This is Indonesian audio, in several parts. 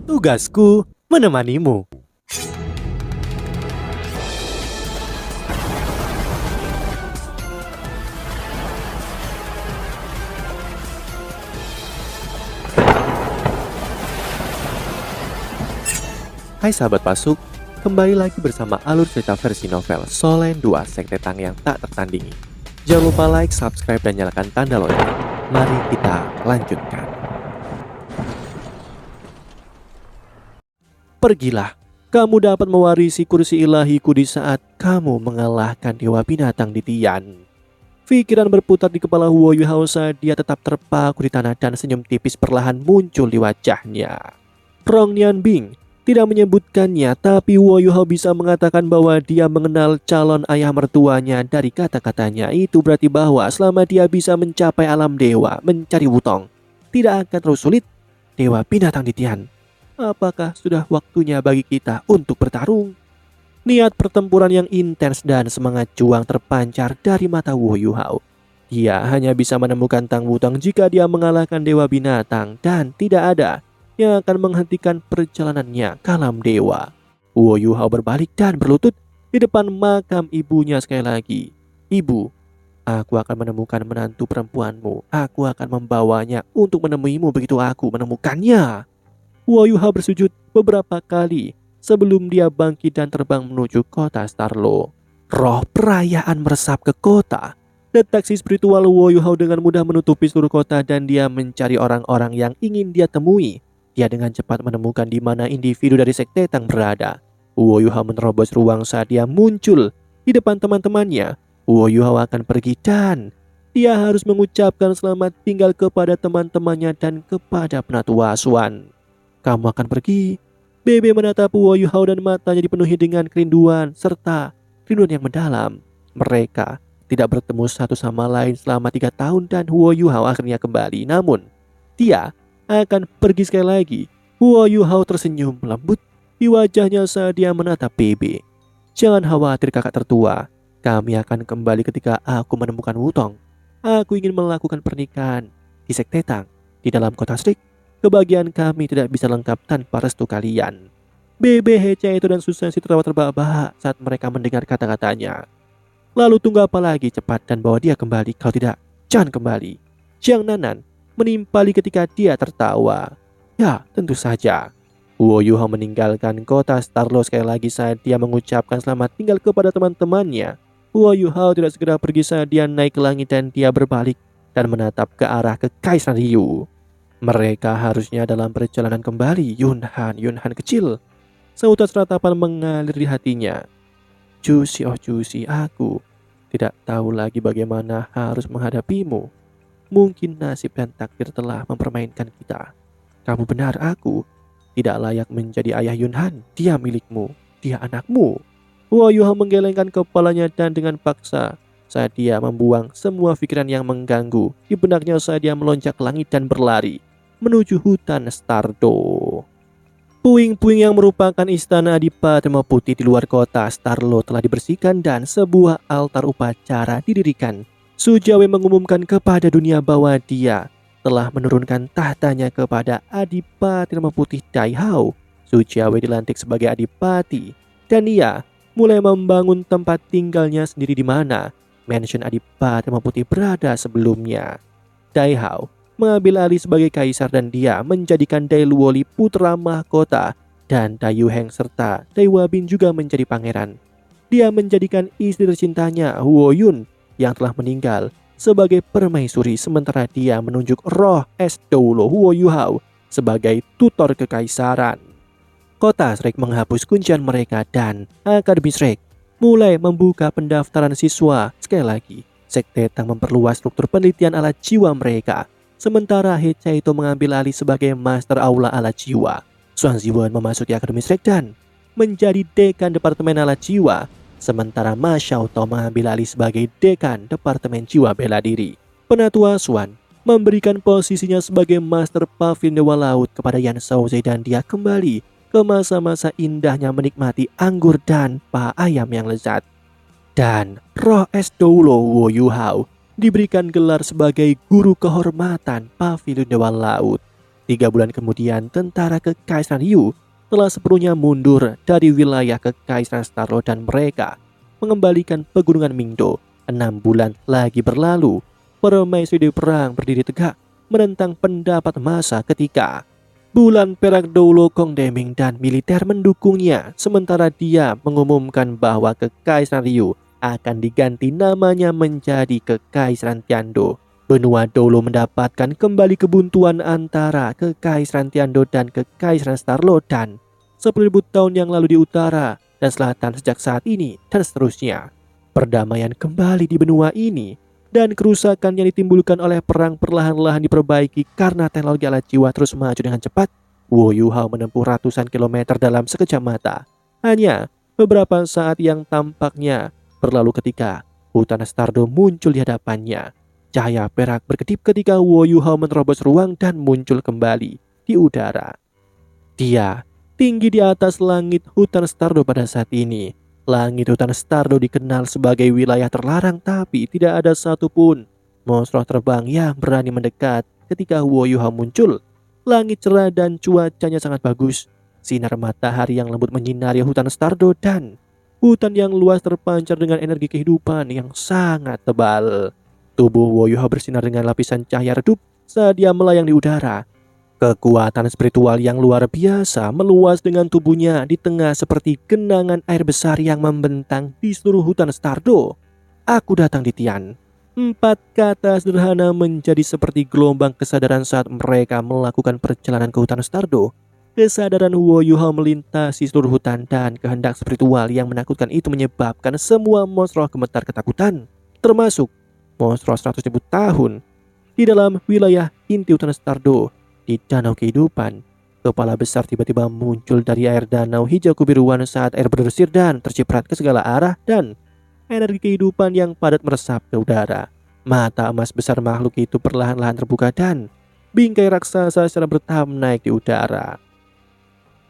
Tugasku menemanimu. Hai sahabat Pasuk, kembali lagi bersama alur cerita versi novel Solen 2 Sekte Tang yang tak tertandingi. Jangan lupa like, subscribe, dan nyalakan tanda lonceng. Mari kita lanjutkan. Pergilah, kamu dapat mewarisi kursi ilahiku di saat kamu mengalahkan Dewa Binatang di Tian. Pikiran berputar di kepala Huo Yuhao saat dia tetap terpaku di tanah dan senyum tipis perlahan muncul di wajahnya. Rong Nianbing tidak menyebutkannya, tapi Huo Yuhao bisa mengatakan bahwa dia mengenal calon ayah mertuanya dari kata-katanya. Itu berarti bahwa selama dia bisa mencapai alam dewa, mencari Wutong, tidak akan terus sulit. Dewa Binatang di Tian, apakah sudah waktunya bagi kita untuk bertarung? Niat pertempuran yang intens dan semangat juang terpancar dari mata Huo Yuhao. Dia hanya bisa menemukan Tang Wutong jika dia mengalahkan Dewa Binatang, dan tidak ada yang akan menghentikan perjalanannya ke alam dewa. Huo Yuhao berbalik dan berlutut di depan makam ibunya sekali lagi. Ibu, aku akan menemukan menantu perempuanmu. Aku akan membawanya untuk menemuimu begitu aku menemukannya. Huo Yuhao bersujud beberapa kali sebelum dia bangkit dan terbang menuju kota Starlo. Roh perayaan meresap ke kota. Deteksi spiritual Huo Yuhao dengan mudah menutupi seluruh kota dan dia mencari orang-orang yang ingin dia temui. Dia dengan cepat menemukan di mana individu dari Sekte Tang berada. Huo Yuhao menerobos ruang saat dia muncul di depan teman-temannya. Huo Yuhao akan pergi dan dia harus mengucapkan selamat tinggal kepada teman-temannya dan kepada penatua Asuan. Kamu akan pergi? Bebe menatap Huo Yuhao dan matanya dipenuhi dengan kerinduan serta kerinduan yang mendalam. Mereka tidak bertemu satu sama lain selama 3 tahun dan Huo Yuhao akhirnya kembali. Namun dia akan pergi sekali lagi. Huo Yuhao tersenyum lembut di wajahnya saat dia menatap Bebe. Jangan khawatir kakak tertua, kami akan kembali ketika aku menemukan Wutong. Aku ingin melakukan pernikahan di Sekte Tang di dalam kota Strik. Kebahagiaan kami tidak bisa lengkap tanpa restu kalian. Bebe, Hecha itu dan Susansi tertawa terbahak-bahak saat mereka mendengar kata-katanya. Lalu tunggu apa lagi, cepat dan bawa dia kembali. Kalau tidak, jangan kembali. Jiang Nanan menimpali ketika dia tertawa. Ya, tentu saja. Huo Yuhao meninggalkan kota Starlo sekali lagi saat dia mengucapkan selamat tinggal kepada teman-temannya. Huo Yuhao tidak segera pergi saat dia naik ke langit dan dia berbalik dan menatap ke arah Kekaisaran Ryu. Mereka harusnya dalam perjalanan kembali. Yunhan kecil. Sautan seratapan mengalir di hatinya. Jusi, oh Jusi, aku tidak tahu lagi bagaimana harus menghadapimu. Mungkin nasib dan takdir telah mempermainkan kita. Kamu benar, aku tidak layak menjadi ayah Yunhan. Dia milikmu, dia anakmu. Huo Yuhao menggelengkan kepalanya dan dengan paksa saat dia membuang semua pikiran yang mengganggu di benaknya saat dia melonjak ke langit dan berlari menuju hutan Stardo. Puing-puing yang merupakan istana Adipati Putih di luar kota Starlo telah dibersihkan dan sebuah altar upacara didirikan. Su Jiawei mengumumkan kepada dunia bahwa dia telah menurunkan tahtanya kepada Adipati Putih Dai Hao. Su Jiawei dilantik sebagai Adipati dan ia mulai membangun tempat tinggalnya sendiri di mana mansion Adipati Putih berada sebelumnya. Dai Hao mengambil alih sebagai kaisar dan dia menjadikan Dai Luoli putra mahkota dan Dai Yuheng serta Dai Wabin juga menjadi pangeran. Dia menjadikan istri tercintanya Huo Yun yang telah meninggal sebagai permaisuri sementara dia menunjuk roh es Doulo Huo Yuhao sebagai tutor kekaisaran. Kota Shrek menghapus kuncian mereka dan Akademi Shrek mulai membuka pendaftaran siswa. Sekali lagi, Sekte Tang memperluas struktur penelitian alat jiwa mereka. Sementara Hecha itu mengambil alih sebagai master aula alat jiwa. Xuan Ziwen memasuki Akademi Shrek dan menjadi dekan departemen alat jiwa. Sementara Ma Xiaotao mengambil alih sebagai dekan departemen jiwa bela diri. Penatua Xuan memberikan posisinya sebagai master pavilion dewa laut kepada Yan Shaozai dan dia kembali ke masa-masa indahnya menikmati anggur dan paha ayam yang lezat. Dan roh es Doulo Huo Yuhao diberikan gelar sebagai guru kehormatan pavilion dewa laut. 3 bulan kemudian, tentara Kekaisaran Yu telah sepenuhnya mundur dari wilayah Kekaisaran Starlo dan mereka mengembalikan pegunungan Mingdo. 6 bulan lagi berlalu, permaisuri perang berdiri tegak menentang pendapat massa ketika Bulan Perak Doulo Kong Deming dan militer mendukungnya, sementara dia mengumumkan bahwa Kekaisaran Ryu akan diganti namanya menjadi Kekaisaran Tiando. Benua Doulo mendapatkan kembali kebuntuan antara Kekaisaran Tiando dan Kekaisaran Starlo dan 10.000 tahun yang lalu di utara dan selatan sejak saat ini dan seterusnya. Perdamaian kembali di benua ini dan kerusakan yang ditimbulkan oleh perang perlahan-lahan diperbaiki karena teknologi alat jiwa terus maju dengan cepat. Wu Yuhao menempuh ratusan kilometer dalam sekejap mata. Hanya beberapa saat yang tampaknya berlalu ketika hutan Stardo muncul di hadapannya. Cahaya perak berkedip ketika Wu Yuhao menerobos ruang dan muncul kembali di udara. Dia tinggi di atas langit hutan Stardo pada saat ini. Langit hutan Stardo dikenal sebagai wilayah terlarang, tapi tidak ada satupun monster terbang yang berani mendekat ketika Wu Yuhao muncul. Langit cerah dan cuacanya sangat bagus. Sinar matahari yang lembut menyinari hutan Stardo dan hutan yang luas terpancar dengan energi kehidupan yang sangat tebal. Tubuh Wu Yuhao bersinar dengan lapisan cahaya redup saat dia melayang di udara. Kekuatan spiritual yang luar biasa meluas dengan tubuhnya di tengah seperti genangan air besar yang membentang di seluruh hutan Stardo. Aku datang di Tian. 4 kata sederhana menjadi seperti gelombang kesadaran saat mereka melakukan perjalanan ke hutan Stardo. Kesadaran Wu Yuhao melintasi seluruh hutan dan kehendak spiritual yang menakutkan itu menyebabkan semua monster gemetar ketakutan, termasuk monster 100.000 tahun di dalam wilayah inti hutan Stardo. Di danau kehidupan, kepala besar tiba-tiba muncul dari air danau hijau kebiruan saat air berdesir dan terciprat ke segala arah dan energi kehidupan yang padat meresap ke udara. Mata emas besar makhluk itu perlahan-lahan terbuka dan bingkai raksasa secara bertahap naik di udara.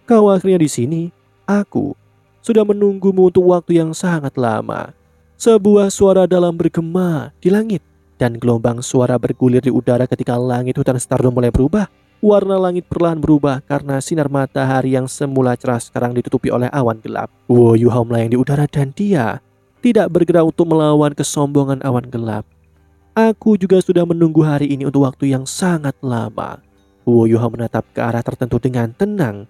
Kau akhirnya di sini. Aku sudah menunggumu untuk waktu yang sangat lama. Sebuah suara dalam bergema di langit dan gelombang suara bergulir di udara ketika langit hutan Stardo mulai berubah. Warna langit perlahan berubah karena sinar matahari yang semula cerah sekarang ditutupi oleh awan gelap. Wu Yuhao melayang di udara dan dia tidak bergerak untuk melawan kesombongan awan gelap. Aku juga sudah menunggu hari ini untuk waktu yang sangat lama. Wu Yuhao menatap ke arah tertentu dengan tenang.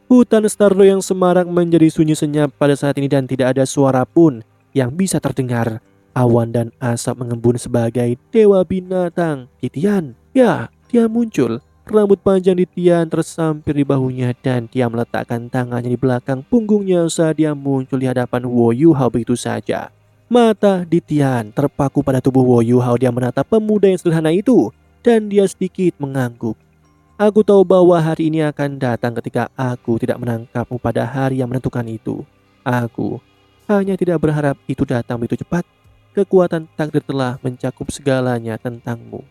Hutan Stardo yang semarak menjadi sunyi senyap pada saat ini dan tidak ada suara pun yang bisa terdengar. Awan dan asap mengembun sebagai dewa binatang di Tian. Ya, dia muncul. Rambut panjang di Tian tersampir di bahunya dan dia meletakkan tangannya di belakang punggungnya saat dia muncul di hadapan Wu Yuhao begitu saja. Mata di Tian terpaku pada tubuh Wu Yuhao. Dia menatap pemuda yang sederhana itu dan dia sedikit mengangguk. Aku tahu bahwa hari ini akan datang ketika aku tidak menangkapmu pada hari yang menentukan itu. Aku hanya tidak berharap itu datang begitu cepat. Kekuatan takdir telah mencakup segalanya tentangmu.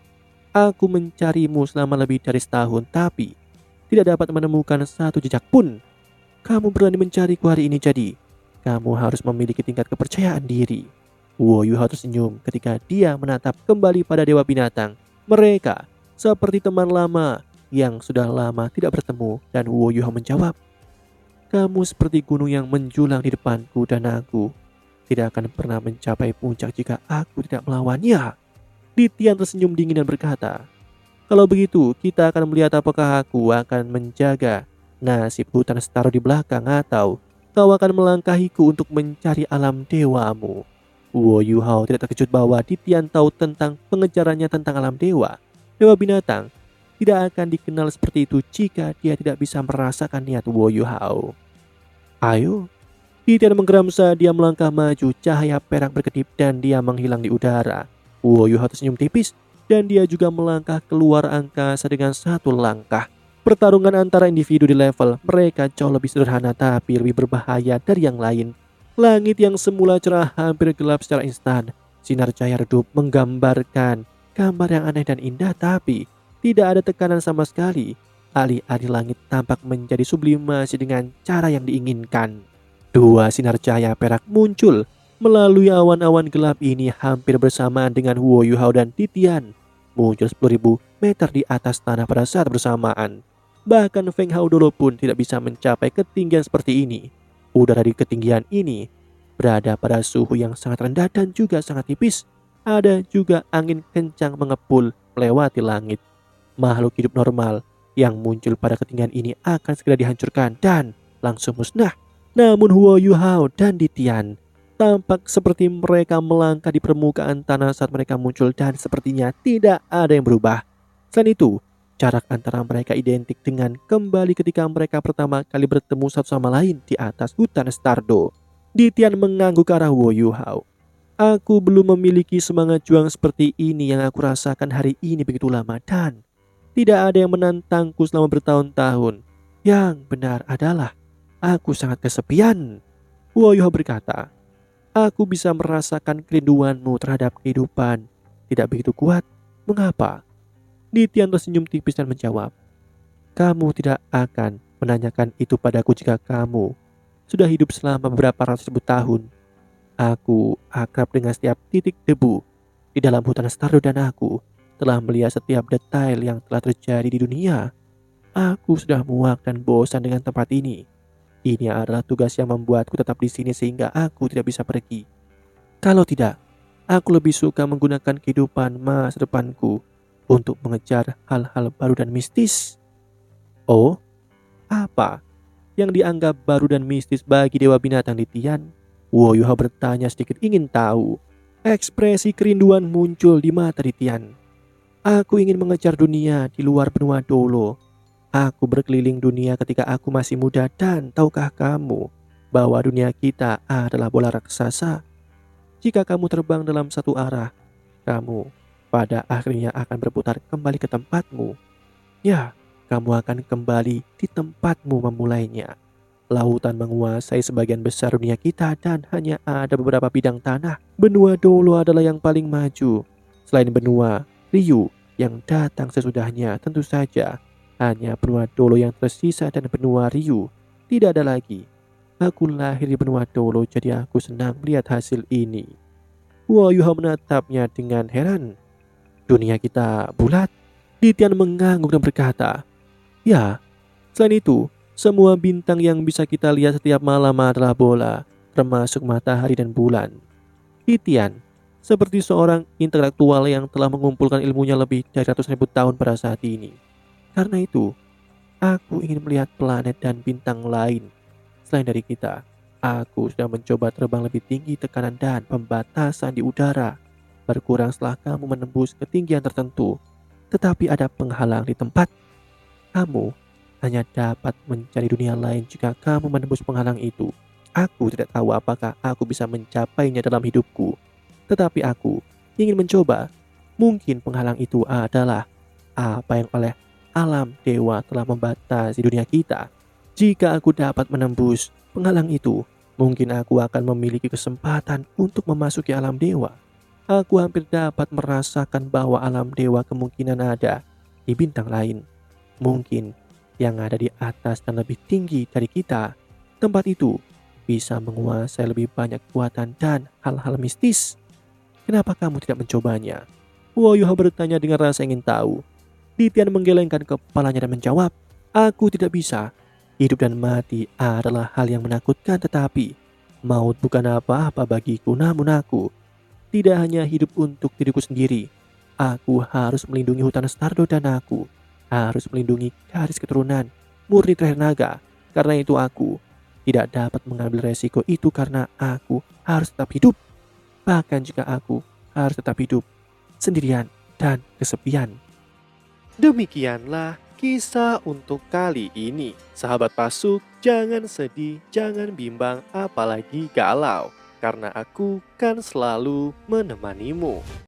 Aku mencarimu selama lebih dari setahun, tapi tidak dapat menemukan satu jejak pun. Kamu berani mencariku hari ini, jadi kamu harus memiliki tingkat kepercayaan diri. Wu Yuhao tersenyum ketika dia menatap kembali pada dewa binatang. Mereka seperti teman lama yang sudah lama tidak bertemu, dan Wu Yuhao menjawab, kamu seperti gunung yang menjulang di depanku dan aku tidak akan pernah mencapai puncak jika aku tidak melawannya. Tian tersenyum dingin dan berkata, kalau begitu kita akan melihat apakah aku akan menjaga nasib hutan Stardo di belakang atau kau akan melangkahiku untuk mencari alam dewamu. Wu Yuhao tidak terkejut bahwa Tian tahu tentang pengejarannya tentang alam dewa. Dewa binatang tidak akan dikenal seperti itu jika dia tidak bisa merasakan niat Wu Yuhao. Ayo. Tian menggeram saat dia melangkah maju. Cahaya perak berkedip dan dia menghilang di udara. Wu Yuhao tersenyum tipis dan dia juga melangkah keluar angkasa dengan satu langkah. Pertarungan antara individu di level mereka jauh lebih sederhana tapi lebih berbahaya dari yang lain. Langit yang semula cerah hampir gelap secara instan. Sinar cahaya redup menggambarkan gambar yang aneh dan indah, tapi tidak ada tekanan sama sekali. Alih-alih langit tampak menjadi sublimasi dengan cara yang diinginkan. 2 sinar cahaya perak muncul melalui awan-awan gelap ini hampir bersamaan dengan Wu Yuhao dan Tian. Muncul 10.000 meter di atas tanah pada saat bersamaan. Bahkan Feng Hao dulu pun tidak bisa mencapai ketinggian seperti ini. Udara di ketinggian ini berada pada suhu yang sangat rendah dan juga sangat tipis. Ada juga angin kencang mengepul melewati langit. Makhluk hidup normal yang muncul pada ketinggian ini akan segera dihancurkan dan langsung musnah. Namun Huo Yuhao dan Ditian tampak seperti mereka melangkah di permukaan tanah saat mereka muncul dan sepertinya tidak ada yang berubah. Selain itu, jarak antara mereka identik dengan kembali ketika mereka pertama kali bertemu satu sama lain di atas hutan Stardo. Ditian mengangguk ke arah Huo Yuhao. Aku belum memiliki semangat juang seperti ini yang aku rasakan hari ini begitu lama dan tidak ada yang menantangku selama bertahun-tahun. Yang benar adalah aku sangat kesepian. Huo Yuhao berkata, aku bisa merasakan kerinduanmu terhadap kehidupan. Tidak begitu kuat. Mengapa? Ditian tersenyum tipis dan menjawab, kamu tidak akan menanyakan itu padaku jika kamu sudah hidup selama beberapa ratus ribu tahun. Aku akrab dengan setiap titik debu di dalam hutan Stardo dan aku telah melihat setiap detail yang telah terjadi di dunia. Aku sudah muak dan bosan dengan tempat ini. Ini adalah tugas yang membuatku tetap di sini sehingga aku tidak bisa pergi. Kalau tidak, aku lebih suka menggunakan kehidupan masa depanku untuk mengejar hal-hal baru dan mistis. Oh, apa yang dianggap baru dan mistis bagi Dewa Binatang Ditian? Huo Yuhao bertanya sedikit ingin tahu. Ekspresi kerinduan muncul di mata Ditian. Aku ingin mengejar dunia di luar benua Dolo. Aku berkeliling dunia ketika aku masih muda dan tahukah kamu bahwa dunia kita adalah bola raksasa? Jika kamu terbang dalam satu arah, kamu pada akhirnya akan berputar kembali ke tempatmu. Ya, kamu akan kembali di tempatmu memulainya. Lautan menguasai sebagian besar dunia kita dan hanya ada beberapa bidang tanah. Benua Dolo adalah yang paling maju. Selain benua Ryu yang datang sesudahnya, tentu saja hanya benua Dolo yang tersisa dan benua Ryu tidak ada lagi. Aku lahir di benua Dolo jadi aku senang melihat hasil ini. Huo Yuhao menatapnya dengan heran. Dunia kita bulat? Ditian mengangguk dan berkata, ya, selain itu, semua bintang yang bisa kita lihat setiap malam adalah bola, termasuk matahari dan bulan. Ditian, seperti seorang intelektual yang telah mengumpulkan ilmunya lebih dari ratus ribu tahun pada saat ini. Karena itu, aku ingin melihat planet dan bintang lain. Selain dari kita, aku sudah mencoba terbang lebih tinggi tekanan dan pembatasan di udara. Berkurang setelah kamu menembus ketinggian tertentu. Tetapi ada penghalang di tempat. Kamu hanya dapat mencari dunia lain jika kamu menembus penghalang itu. Aku tidak tahu apakah aku bisa mencapainya dalam hidupku. Tetapi aku ingin mencoba. Mungkin penghalang itu adalah apa yang oleh alam dewa telah membatasi dunia kita. Jika aku dapat menembus penghalang itu, mungkin aku akan memiliki kesempatan untuk memasuki alam dewa. Aku hampir dapat merasakan bahwa alam dewa kemungkinan ada di bintang lain. Mungkin yang ada di atas dan lebih tinggi dari kita. Tempat itu bisa menguasai lebih banyak kekuatan dan hal-hal mistis. Kenapa kamu tidak mencobanya? Huo Yuhao bertanya dengan rasa ingin tahu. Ditian menggelengkan kepalanya dan menjawab, aku tidak bisa. Hidup dan mati adalah hal yang menakutkan, tetapi maut bukan apa-apa bagiku. Namun aku tidak hanya hidup untuk diriku sendiri. Aku harus melindungi hutan Stardo dan aku harus melindungi garis keturunan murni terakhir naga. Karena itu aku tidak dapat mengambil resiko itu karena aku harus tetap hidup. Bahkan jika aku harus tetap hidup sendirian dan kesepian. Demikianlah kisah untuk kali ini. Sahabat Pasuk, jangan sedih, jangan bimbang, apalagi galau. Karena aku kan selalu menemanimu.